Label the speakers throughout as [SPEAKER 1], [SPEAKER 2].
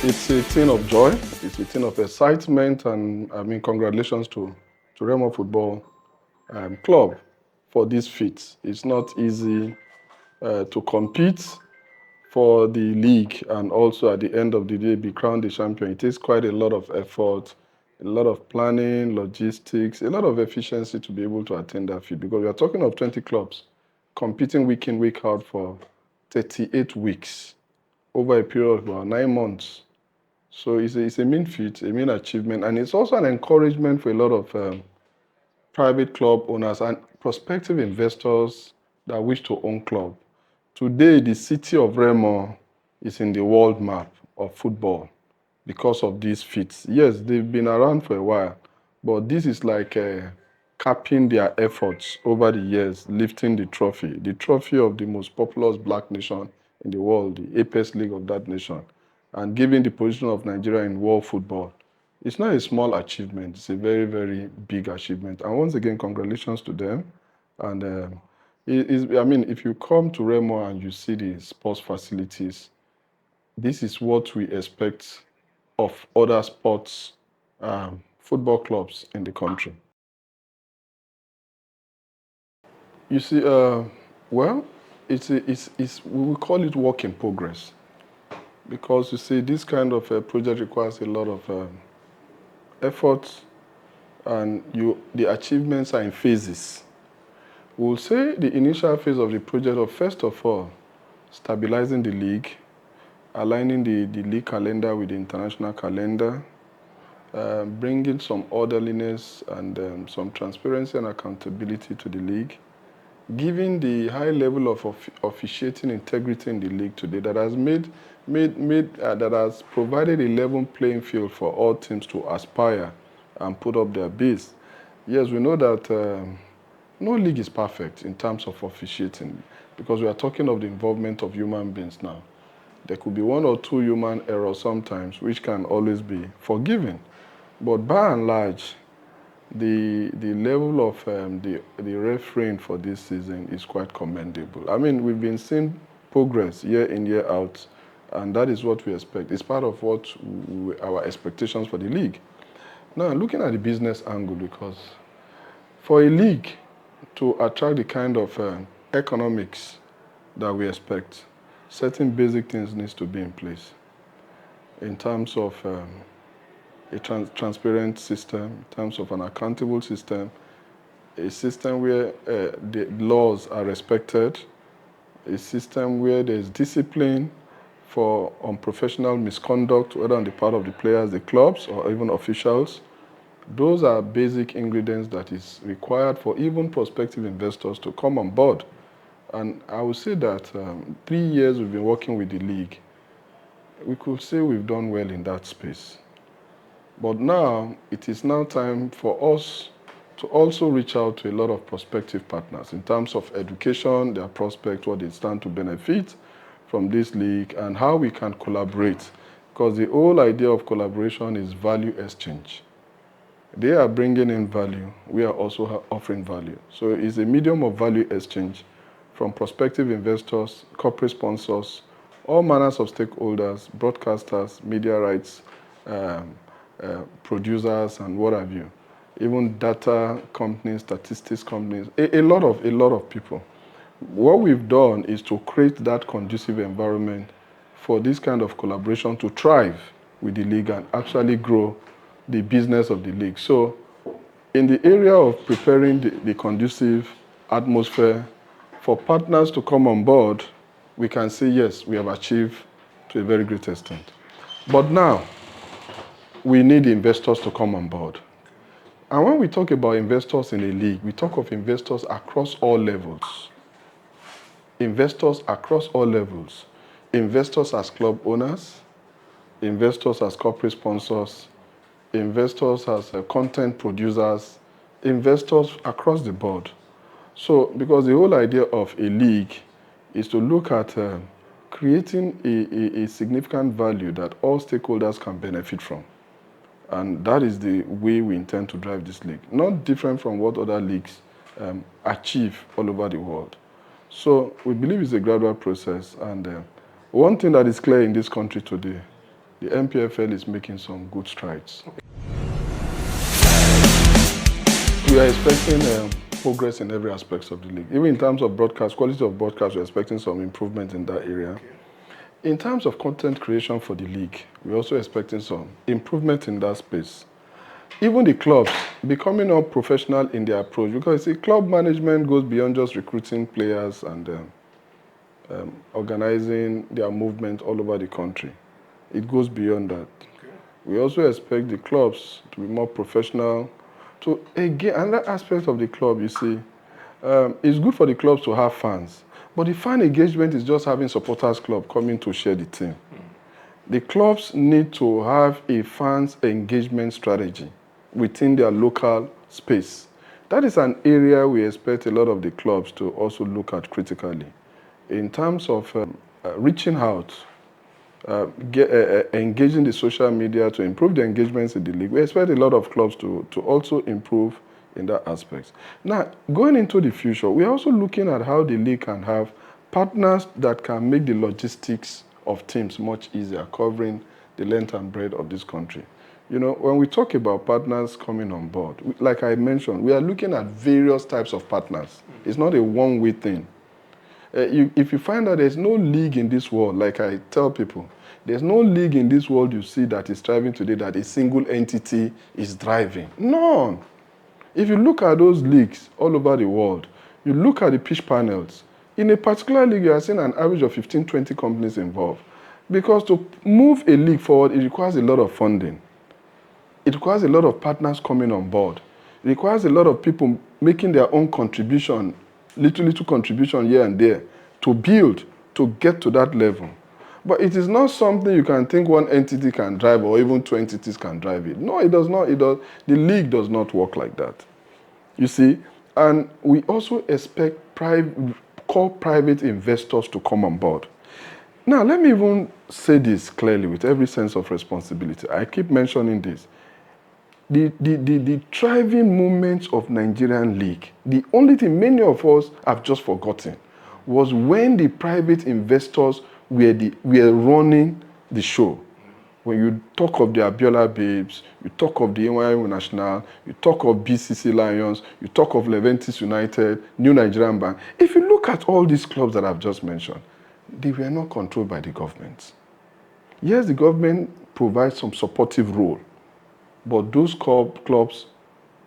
[SPEAKER 1] It's a thing of joy, it's a thing of excitement, and I mean, congratulations to Remo Football Club for this feat. It's not easy to compete for the league and also at the end of the day be crowned the champion. It takes quite a lot of effort, a lot of planning, logistics, a lot of efficiency to be able to attain that feat, because we are talking of 20 clubs competing week in, week out for 38 weeks over a period of about 9 months. So it's a mean feat, a mean achievement, and it's also an encouragement for a lot of private club owners and prospective investors that wish to own club. Today, the city of Remo is in the world map of football because of these feats. Yes, they've been around for a while, but this is like capping their efforts over the years, lifting the trophy of the most populous black nation in the world, the apex league of that nation, and giving the position of Nigeria in world football. It's not a small achievement. It's a very, very big achievement. And once again, congratulations to them. And I mean, if you come to Remo and you see the sports facilities, this is what we expect of other sports football clubs in the country. You see, well, we will call it work in progress, because you see, this kind of project requires a lot of effort, and the achievements are in phases. We'll say the initial phase of the project of, first of all, stabilizing the league, aligning the league calendar with the international calendar, bringing some orderliness and some transparency and accountability to the league, giving the high level of officiating integrity in the league today that has that has provided a level playing field for all teams to aspire and put up their base. Yes, we know that no league is perfect in terms of officiating, because we are talking of the involvement of human beings now. There could be one or two human errors sometimes, which can always be forgiven. But by and large, the level of the refereeing for this season is quite commendable. I mean, we've been seeing progress year in, year out, and that is what we expect. It's part of what our expectations for the league. Now, looking at the business angle, because for a league to attract the kind of economics that we expect, certain basic things needs to be in place in terms of a transparent system, in terms of an accountable system, a system where the laws are respected, a system where there's discipline for unprofessional misconduct, whether on the part of the players, the clubs, or even officials. Those are basic ingredients that is required for even prospective investors to come on board. And I would say that 3 years we've been working with the league, we could say we've done well in that space. But now, it is now time for us to also reach out to a lot of prospective partners in terms of education, their prospects, what they stand to benefit from this league, and how we can collaborate. Because the whole idea of collaboration is value exchange. They are bringing in value, we are also offering value. So it's a medium of value exchange from prospective investors, corporate sponsors, all manners of stakeholders, broadcasters, media rights, producers, and what have you. Even data companies, statistics companies, a lot of people. What we've done is to create that conducive environment for this kind of collaboration to thrive with the league and actually grow the business of the league. So in the area of preparing the conducive atmosphere for partners to come on board, we can say, yes, we have achieved to a very great extent. But now, we need investors to come on board. And when we talk about investors in a league, we talk of investors across all levels. Investors across all levels. Investors as club owners, investors as corporate sponsors, investors as content producers, investors across the board. So, because the whole idea of a league is to look at creating a significant value that all stakeholders can benefit from. And that is the way we intend to drive this league. Not different from what other leagues achieve all over the world. So we believe it's a gradual process. And one thing that is clear in this country today, the NPFL is making some good strides.
[SPEAKER 2] Okay.
[SPEAKER 1] We are expecting progress in every aspect of the league. Even in terms of broadcast, quality of broadcast, we're expecting some improvement in that area.
[SPEAKER 2] Okay.
[SPEAKER 1] In terms of content creation for the league, we're also expecting some improvement in that space. Even the clubs becoming more professional in their approach, because see, club management goes beyond just recruiting players and organizing their movement all over the country. It goes beyond that.
[SPEAKER 2] Okay.
[SPEAKER 1] We also expect the clubs to be more professional. So again, another aspect of the club, you see, it's good for the clubs to have fans, but the fan engagement is just having supporters club coming to share the team. The clubs need to have a fans engagement strategy within their local space. That is an area we expect a lot of the clubs to also look at critically. In terms of reaching out, engaging the social media to improve the engagements in the league, we expect a lot of clubs to also improve in that aspect. Now, going into the future, we're also looking at how the league can have partners that can make the logistics of teams much easier, covering the length and breadth of this country. You know, when we talk about partners coming on board, like I mentioned, we are looking at various types of partners. It's not a one-way thing. If you find out there's no league in this world, like I tell people, there's no league in this world you see that is thriving today that a single entity is driving. None. If you look at those leagues all over the world, you look at the pitch panels, in a particular league, you are seeing an average of 15, 20 companies involved. Because to move a league forward, it requires a lot of funding. It requires a lot of partners coming on board. It requires a lot of people making their own contribution, little contribution here and there, to build, to get to that level. But it is not something you can think one entity can drive or even two entities can drive it. No, it does not. The league does not work like that. You see, and we also expect core private investors to come on board. Now, let me even say this clearly with every sense of responsibility. I keep mentioning this. The thriving moments of Nigerian league, the only thing many of us have just forgotten was when the private investors were running the show. When you talk of the Abiola Babes, you talk of the NYM National, you talk of BCC Lions, you talk of Leventis United, New Nigerian Bank. If you look at all these clubs that I've just mentioned, they were not controlled by the government. Yes, the government provides some supportive role, but those clubs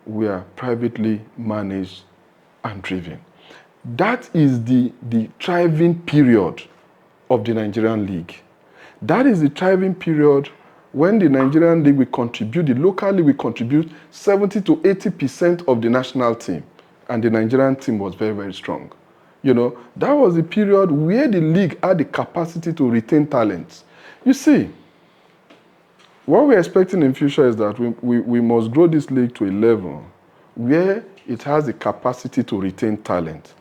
[SPEAKER 1] were privately managed and driven. That is the thriving period of the Nigerian league. That is the thriving period when the Nigerian league will contribute, the local league will contribute 70 to 80% of the national team. And the Nigerian team was very, very strong. You know, that was the period where the league had the capacity to retain talents. You see, what we're expecting in future is that we must grow this league to a level where it has the capacity to retain talent.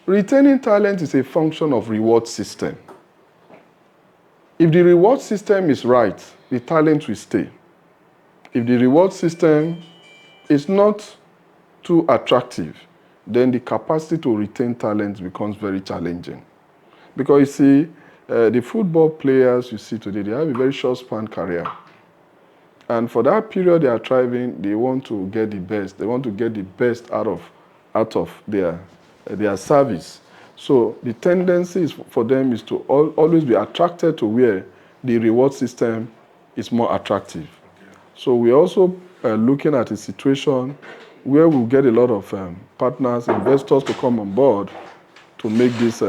[SPEAKER 1] Retaining talent is a function of reward system. If the reward system is right, the talent will stay. If the reward system is not too attractive, then the capacity to retain talent becomes very challenging. Because you see, the football players you see today, they have a very short span career. And for that period they are thriving, they want to get the best. They want to get the best out of their service. So the tendency for them is to always be attracted to where the reward system is more attractive. Okay. So we're also looking at a situation where we'll get a lot of partners, investors to come on board to make this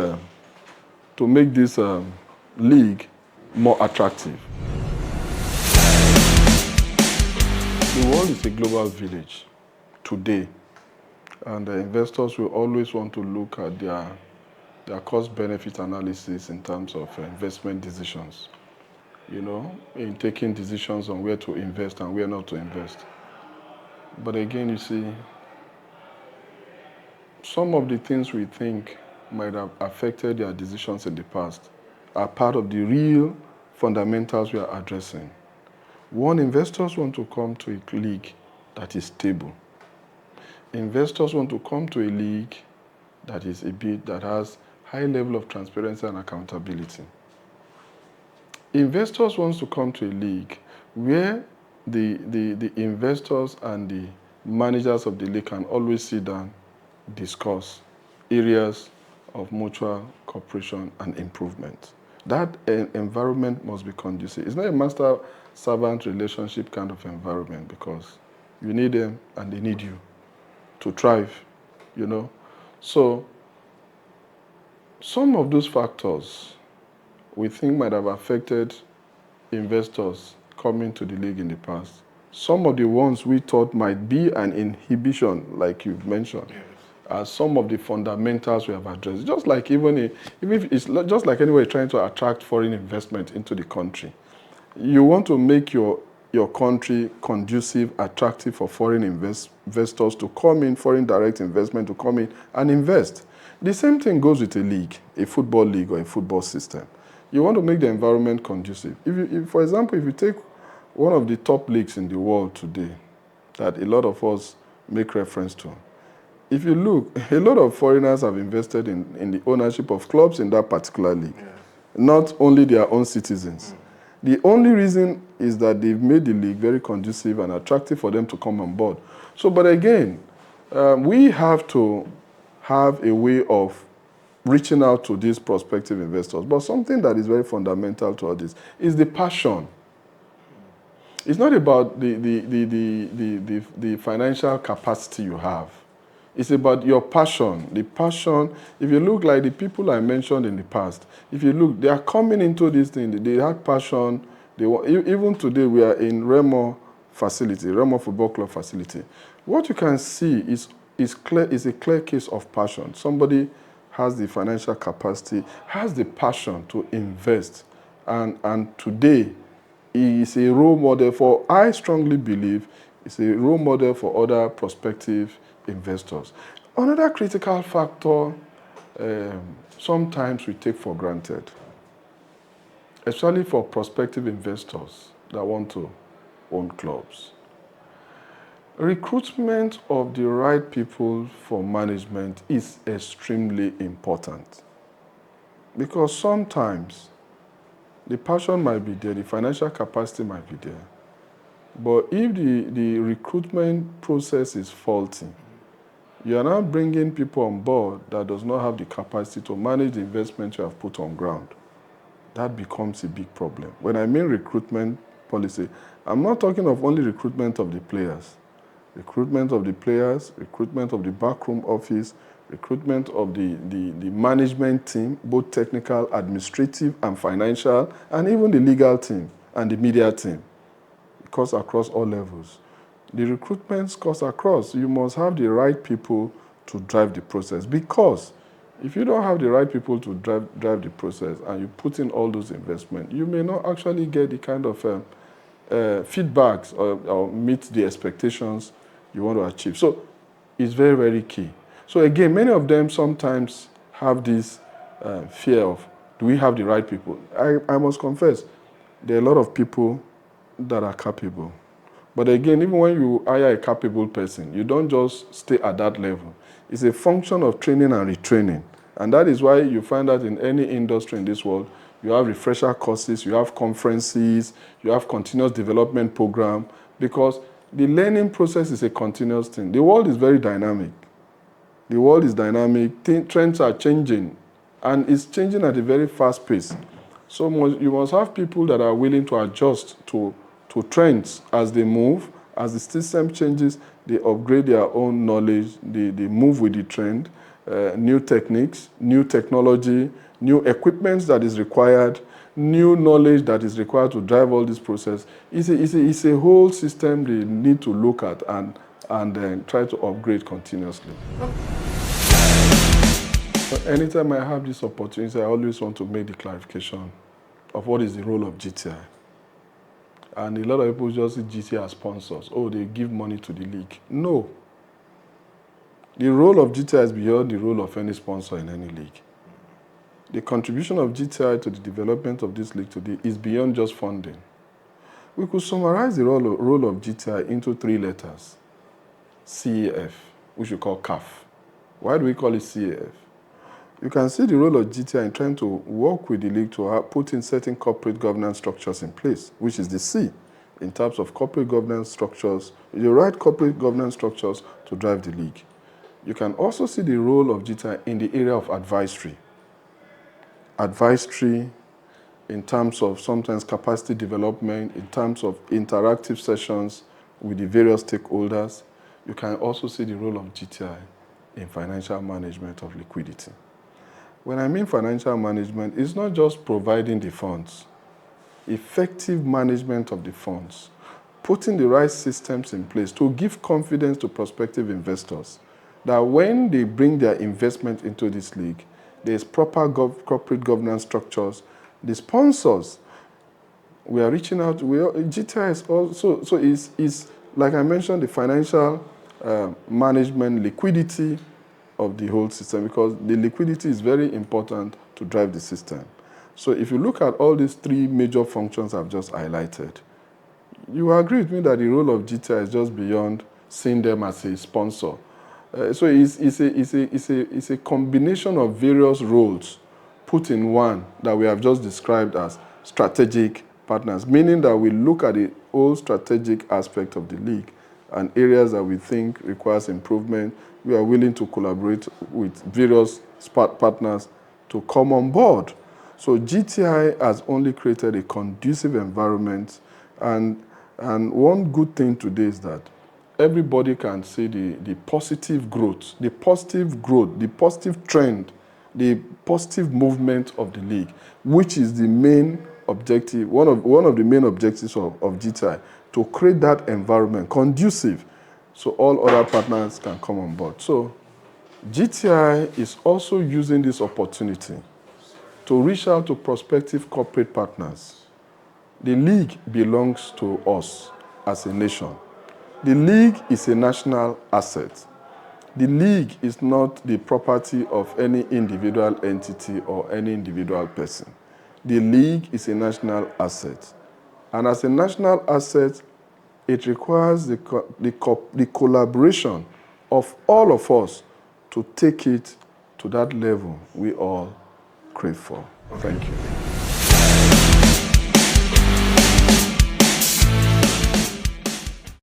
[SPEAKER 1] league more attractive. The world is a global village today, and investors will always want to look at their cost-benefit analysis in terms of investment decisions, you know, in taking decisions on where to invest and where not to invest. But again, you see, some of the things we think might have affected their decisions in the past are part of the real fundamentals we are addressing. One, investors want to come to a league that is stable. Investors want to come to a league that is that has high level of transparency and accountability. investors want to come to a league where the investors and the managers of the league can always sit down, discuss areas of mutual cooperation and improvement. That environment must be conducive. It's not a master-servant relationship kind of environment, because you need them and they need you to thrive, you know. So some of those factors we think might have affected investors coming to the league in the past. Some of the ones we thought might be an inhibition, like you've mentioned, yes, are some of the fundamentals we have addressed. Just like even if it's just like anyway trying to attract foreign investment into the country, you want to make your country conducive, attractive for foreign investors to come in, foreign direct investment to come in and invest. The same thing goes with a league, a football league or a football system. You want to make the environment conducive. If, for example, if you take one of the top leagues in the world today that a lot of us make reference to, if you look, a lot of foreigners have invested in the ownership of clubs in that particular league, yes, not only their own citizens. The only reason is that they've made the league very conducive and attractive for them to come on board. So, but again, we have to have a way of reaching out to these prospective investors. But something that is very fundamental to all this is the passion. It's not about the financial capacity you have. It's about your passion. The passion, if you look like the people I mentioned in the past, if you look, they are coming into this thing, they have passion. Even today, we are in Remo facility, Remo Football Club facility. What you can see is a clear case of passion. Somebody has the financial capacity, has the passion to invest. And today, he is a role model for, I strongly believe, it's a role model for other prospective investors. Another critical factor sometimes we take for granted, especially for prospective investors that want to own clubs. Recruitment of the right people for management is extremely important, because sometimes the passion might be there, the financial capacity might be there, but if the recruitment process is faulty, you are now bringing people on board that does not have the capacity to manage the investment you have put on ground. That becomes a big problem. When I mean recruitment policy, I'm not talking of only recruitment of the players. Recruitment of the players, recruitment of the backroom office, recruitment of the management team, both technical, administrative, and financial, and even the legal team and the media team. It cuts across all levels. The recruitment cuts across. You must have the right people to drive the process, because if you don't have the right people to drive the process and you put in all those investments, you may not actually get the kind of feedbacks or meet the expectations you want to achieve. So it's very, very key. So again, many of them sometimes have this fear of, do we have the right people? I must confess, there are a lot of people that are capable. But again, even when you hire a capable person, you don't just stay at that level. It's a function of training and retraining. And that is why you find that in any industry in this world, you have refresher courses, you have conferences, you have continuous development program, because the learning process is a continuous thing. The world is very dynamic. The world is dynamic, trends are changing, and it's changing at a very fast pace. So you must have people that are willing to adjust to trends as they move. As the system changes, they upgrade their own knowledge, they move with the trend, new techniques, new technology, new equipment that is required, new knowledge that is required to drive all this process. It's a whole system they need to look at and try to upgrade continuously. Anytime I have this opportunity, I always want to make the clarification of what is the role of GTI. And a lot of people just see GTI as sponsors. Oh, they give money to the league. No. The role of GTI is beyond the role of any sponsor in any league. The contribution of GTI to the development of this league today is beyond just funding. We could summarize the role of GTI into 3 letters. CAF, which we call CAF. Why do we call it CAF? You can see the role of GTI in trying to work with the league to put in certain corporate governance structures in place, which is the C in terms of corporate governance structures, the right corporate governance structures to drive the league. You can also see the role of GTI in the area of advisory. Advisory in terms of sometimes capacity development, in terms of interactive sessions with the various stakeholders. You can also see the role of GTI in financial management of liquidity. When I mean financial management, it's not just providing the funds. Effective management of the funds, putting the right systems in place to give confidence to prospective investors that when they bring their investment into this league, there's proper corporate governance structures. The sponsors, we are reaching out. GTI is also, so is like I mentioned, the financial management, liquidity of the whole system, because the liquidity is very important to drive the system. So if you look at all these three major functions I've just highlighted, you will agree with me that the role of GTI is just beyond seeing them as a sponsor. So it's a combination of various roles put in one that we have just described as strategic partners, meaning that we look at the whole strategic aspect of the league and areas that we think requires improvement. We are willing to collaborate with various partners to come on board. So GTI has only created a conducive environment, and one good thing today is that everybody can see the positive growth, the positive trend, the positive movement of the league, which is the main objective, one of the main objectives of GTI, to create that environment conducive so all other partners can come on board. So GTI is also using this opportunity to reach out to prospective corporate partners. The league belongs to us as a nation. The league is a national asset. The league is not the property of any individual entity or any individual person. The league is a national asset. And as a national asset, it requires the collaboration of all of us to take it to that level we all crave for. Thank you.